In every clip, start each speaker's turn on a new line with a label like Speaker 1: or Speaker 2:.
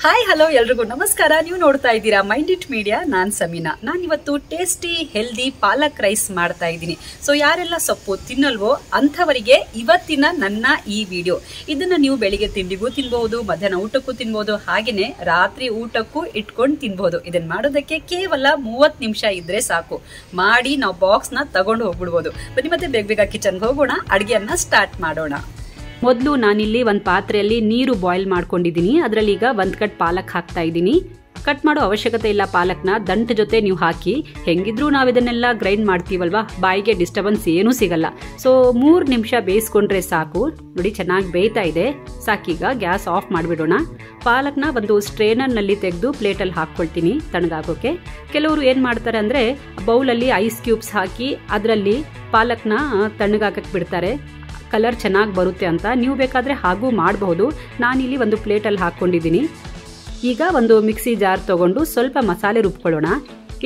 Speaker 1: Hi hello ಎಲ್ರಿಗೂ ನಮಸ್ಕಾರ. ನೀವು ನೋಡ್ತಾ ಇದ್ದೀರಾ ಮೈಂಡ್ ಇಟ್ ಮೀಡಿಯಾ. ನಾನು ಸಮೀನಾ. ನಾನಿವತ್ತು ಟೇಸ್ಟಿ ಹೆಲ್ದಿ ಪಾಲಕ್ ರೈಸ್ ಮಾಡ್ತಾ ಇದ್ದೀನಿ. ಸೊ ಯಾರೆಲ್ಲ ಸೊಪ್ಪು ತಿನ್ನಲ್ವೋ ಅಂಥವರಿಗೆ ಇವತ್ತಿನ ನನ್ನ ಈ ವಿಡಿಯೋ. ಇದನ್ನು ನೀವು ಬೆಳಿಗ್ಗೆ ತಿಂಡಿಗೂ ತಿನ್ಬಹುದು, ಮಧ್ಯಾಹ್ನ ಊಟಕ್ಕೂ ತಿನ್ಬಹುದು, ಹಾಗೆಯೇ ರಾತ್ರಿ ಊಟಕ್ಕೂ ಇಟ್ಕೊಂಡು ತಿನ್ಬಹುದು. ಇದನ್ನು ಮಾಡೋದಕ್ಕೆ ಕೇವಲ 30 ನಿಮಿಷ ಇದ್ರೆ ಸಾಕು. ಮಾಡಿ ನಾವು ಬಾಕ್ಸ್ನ ತಗೊಂಡು ಹೋಗ್ಬಿಡ್ಬೋದು. ಬನ್ನಿ ಮತ್ತೆ ಬೇಗ ಬೇಗ ಕಿಚನ್ಗೆ ಹೋಗೋಣ, ಅಡುಗೆಯನ್ನ ಸ್ಟಾರ್ಟ್ ಮಾಡೋಣ. ಮೊದಲು ನಾನಿಲ್ಲಿ ಒಂದು ಪಾತ್ರೆಯಲ್ಲಿ ನೀರು ಬಾಯ್ಲ್ ಮಾಡ್ಕೊಂಡಿದ್ದೀನಿ. ಅದರಲ್ಲಿ ಈಗ 1 ಕಟ್ ಪಾಲಕ್ ಹಾಕ್ತಾ ಇದ್ದೀನಿ. ಕಟ್ ಮಾಡೋ ಅವಶ್ಯಕತೆ ಇಲ್ಲ. ಪಾಲಕ್ನ ದಂಟ ಜೊತೆ ನೀವು ಹಾಕಿ, ಹೆಂಗಿದ್ರೂ ನಾವು ಇದನ್ನೆಲ್ಲ ಗ್ರೈಂಡ್ ಮಾಡ್ತೀವಲ್ವಾ, ಬಾಯಿಗೆ ಡಿಸ್ಟರ್ಬೆನ್ಸ್ ಏನೂ ಸಿಗಲ್ಲ. ಸೊ 3 ನಿಮಿಷ ಬೇಯಿಸ್ಕೊಂಡ್ರೆ ಸಾಕು. ನೋಡಿ ಚೆನ್ನಾಗಿ ಬೇಯ್ತಾ ಇದೆ. ಸಾಕೀಗ ಗ್ಯಾಸ್ ಆಫ್ ಮಾಡಿಬಿಡೋಣ. ಪಾಲಕ್ನ ಒಂದು ಸ್ಟ್ರೇನರ್ನಲ್ಲಿ ತೆಗೆದು ಪ್ಲೇಟಲ್ಲಿ ಹಾಕ್ಕೊಳ್ತೀನಿ ತಣ್ಣಗಾಗೋಕೆ. ಕೆಲವರು ಏನು ಮಾಡ್ತಾರೆ ಅಂದರೆ ಬೌಲಲ್ಲಿ ಐಸ್ ಕ್ಯೂಬ್ಸ್ ಹಾಕಿ ಅದರಲ್ಲಿ ಪಾಲಕ್ನ ತಣ್ಣಗಾಕಕ್ಕೆ ಬಿಡ್ತಾರೆ, ಕಲರ್ ಚೆನ್ನಾಗಿ ಬರುತ್ತೆ ಅಂತ. ನೀವು ಬೇಕಾದರೆ ಹಾಗೂ ಮಾಡಬಹುದು. ನಾನಿಲ್ಲಿ ಒಂದು ಪ್ಲೇಟಲ್ಲಿ ಹಾಕ್ಕೊಂಡಿದ್ದೀನಿ. ಈಗ ಒಂದು ಮಿಕ್ಸಿ ಜಾರ್ ತಗೊಂಡು ಸ್ವಲ್ಪ ಮಸಾಲೆ ರುಬ್ಕೊಳ್ಳೋಣ.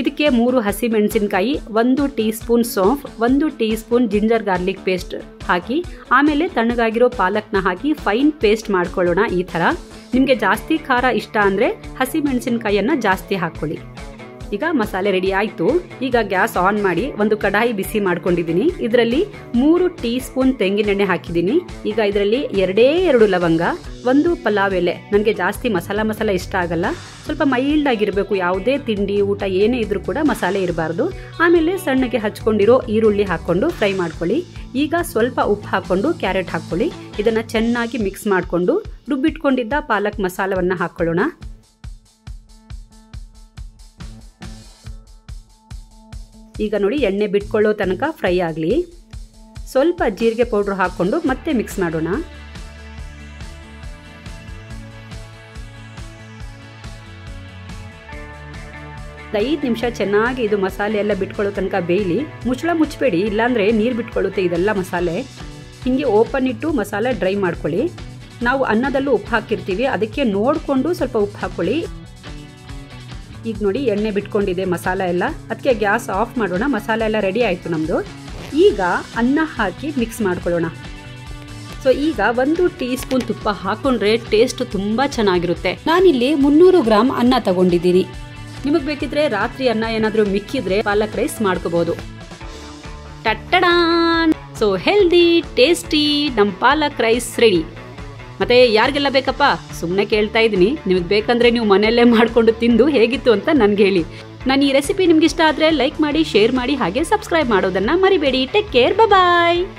Speaker 1: ಇದಕ್ಕೆ 3 ಹಸಿಮೆಣಸಿನಕಾಯಿ, 1 ಟೀ ಸ್ಪೂನ್ ಸೋಂಫ್, 1 teaspoon ginger garlic paste ಹಾಕಿ, ಆಮೇಲೆ ತಣ್ಣಗಾಗಿರೋ ಪಾಲಕ್ನ ಹಾಕಿ ಫೈನ್ ಪೇಸ್ಟ್ ಮಾಡ್ಕೊಳ್ಳೋಣ. ಈ ಥರ ನಿಮಗೆ ಜಾಸ್ತಿ ಖಾರ ಇಷ್ಟ ಅಂದರೆ ಹಸಿಮೆಣಸಿನಕಾಯಿಯನ್ನು ಜಾಸ್ತಿ ಹಾಕ್ಕೊಳ್ಳಿ. ಈಗ ಮಸಾಲೆ ರೆಡಿ ಆಯಿತು. ಈಗ ಗ್ಯಾಸ್ ಆನ್ ಮಾಡಿ ಒಂದು ಕಡಾಯಿ ಬಿಸಿ ಮಾಡ್ಕೊಂಡಿದ್ದೀನಿ. ಇದರಲ್ಲಿ 3 ಟೀ ಸ್ಪೂನ್ ತೆಂಗಿನೆಣ್ಣೆ ಹಾಕಿದ್ದೀನಿ. ಈಗ ಇದರಲ್ಲಿ 2 ಲವಂಗ, 1 ಪಲಾವ್ ಎಲೆ. ನನಗೆ ಜಾಸ್ತಿ ಮಸಾಲ ಇಷ್ಟ ಆಗಲ್ಲ, ಸ್ವಲ್ಪ ಮೈಲ್ಡ್ ಆಗಿರಬೇಕು. ಯಾವುದೇ ತಿಂಡಿ ಊಟ ಏನೇ ಇದ್ರೂ ಕೂಡ ಮಸಾಲೆ ಇರಬಾರ್ದು. ಆಮೇಲೆ ಸಣ್ಣಗೆ ಹಚ್ಕೊಂಡಿರೋ ಈರುಳ್ಳಿ ಹಾಕ್ಕೊಂಡು ಫ್ರೈ ಮಾಡ್ಕೊಳ್ಳಿ. ಈಗ ಸ್ವಲ್ಪ ಉಪ್ಪು ಹಾಕ್ಕೊಂಡು ಕ್ಯಾರೆಟ್ ಹಾಕ್ಕೊಳ್ಳಿ. ಇದನ್ನು ಚೆನ್ನಾಗಿ ಮಿಕ್ಸ್ ಮಾಡಿಕೊಂಡು ರುಬ್ಬಿಟ್ಕೊಂಡಿದ್ದ ಪಾಲಕ್ ಮಸಾಲವನ್ನು ಹಾಕ್ಕೊಳ್ಳೋಣ. ಈಗ ನೋಡಿ ಎಣ್ಣೆ ಬಿಟ್ಕೊಳ್ಳೋ ತನಕ ಫ್ರೈ ಆಗಲಿ. ಸ್ವಲ್ಪ ಜೀರಿಗೆ ಪೌಡ್ರ್ ಹಾಕ್ಕೊಂಡು ಮತ್ತೆ ಮಿಕ್ಸ್ ಮಾಡೋಣ. ಒಂದು 5 ನಿಮಿಷ ಚೆನ್ನಾಗಿ ಇದು ಮಸಾಲೆ ಎಲ್ಲ ಬಿಟ್ಕೊಳ್ಳೋ ತನಕ ಬೇಯಲಿ. ಮುಚ್ಚಳ ಮುಚ್ಚಬೇಡಿ, ಇಲ್ಲಾಂದರೆ ನೀರು ಬಿಟ್ಕೊಳ್ಳುತ್ತೆ ಇದೆಲ್ಲ ಮಸಾಲೆ. ಹೀಗೆ ಓಪನ್ ಇಟ್ಟು ಮಸಾಲೆ ಡ್ರೈ ಮಾಡ್ಕೊಳ್ಳಿ. ನಾವು ಅನ್ನದಲ್ಲೂ ಉಪ್ಪು ಹಾಕಿರ್ತೀವಿ, ಅದಕ್ಕೆ ನೋಡಿಕೊಂಡು ಸ್ವಲ್ಪ ಉಪ್ಪು ಹಾಕ್ಕೊಳ್ಳಿ. ಈಗ ನೋಡಿ ಎಣ್ಣೆ ಬಿಟ್ಕೊಂಡಿದೆ ಮಸಾಲ ಎಲ್ಲ, ಅದಕ್ಕೆ ಗ್ಯಾಸ್ ಆಫ್ ಮಾಡೋಣ. ಮಸಾಲೆ ಎಲ್ಲ ರೆಡಿ ಆಯಿತು ನಮ್ಮದು. ಈಗ ಅನ್ನ ಹಾಕಿ ಮಿಕ್ಸ್ ಮಾಡ್ಕೊಳ್ಳೋಣ. ಸೊ ಈಗ 1 ಟೀ ಸ್ಪೂನ್ ತುಪ್ಪ ಹಾಕೊಂಡ್ರೆ ಟೇಸ್ಟ್ ತುಂಬ ಚೆನ್ನಾಗಿರುತ್ತೆ. ನಾನಿಲ್ಲಿ 300 ಗ್ರಾಮ್ ಅನ್ನ ತಗೊಂಡಿದ್ದೀನಿ. ನಿಮಗೆ ಬೇಕಿದ್ರೆ ರಾತ್ರಿ ಅನ್ನ ಏನಾದರೂ ಮಿಕ್ಕಿದ್ರೆ ಪಾಲಕ್ ರೈಸ್ ಮಾಡ್ಕೋಬಹುದು. ಟಟ್ಟಡಾನ್! ಸೊ ಹೆಲ್ದಿ ಟೇಸ್ಟಿ ನಮ್ಮ ಪಾಲಕ್ ರೈಸ್ ರೆಡಿ. ಮತ್ತೆ ಯಾರಿಗೆಲ್ಲ ಬೇಕಪ್ಪ ಸುಮ್ಮನೆ ಕೇಳ್ತಾ ಇದ್ದೀನಿ. ನಿಮಗೆ ಬೇಕಂದ್ರೆ ನೀವು ಮನೆಯಲ್ಲೇ ಮಾಡಿಕೊಂಡು ತಿಂದು ಹೇಗಿತ್ತು ಅಂತ ನನಗೆ ಹೇಳಿ. ನಾನು ಈ ರೆಸಿಪಿ ನಿಮ್ಗೆ ಇಷ್ಟ ಆದರೆ ಲೈಕ್ ಮಾಡಿ, ಶೇರ್ ಮಾಡಿ, ಹಾಗೆ ಸಬ್ಸ್ಕ್ರೈಬ್ ಮಾಡೋದನ್ನು ಮರಿಬೇಡಿ. ಟೇಕ್ ಕೇರ್, ಬಾಯ್.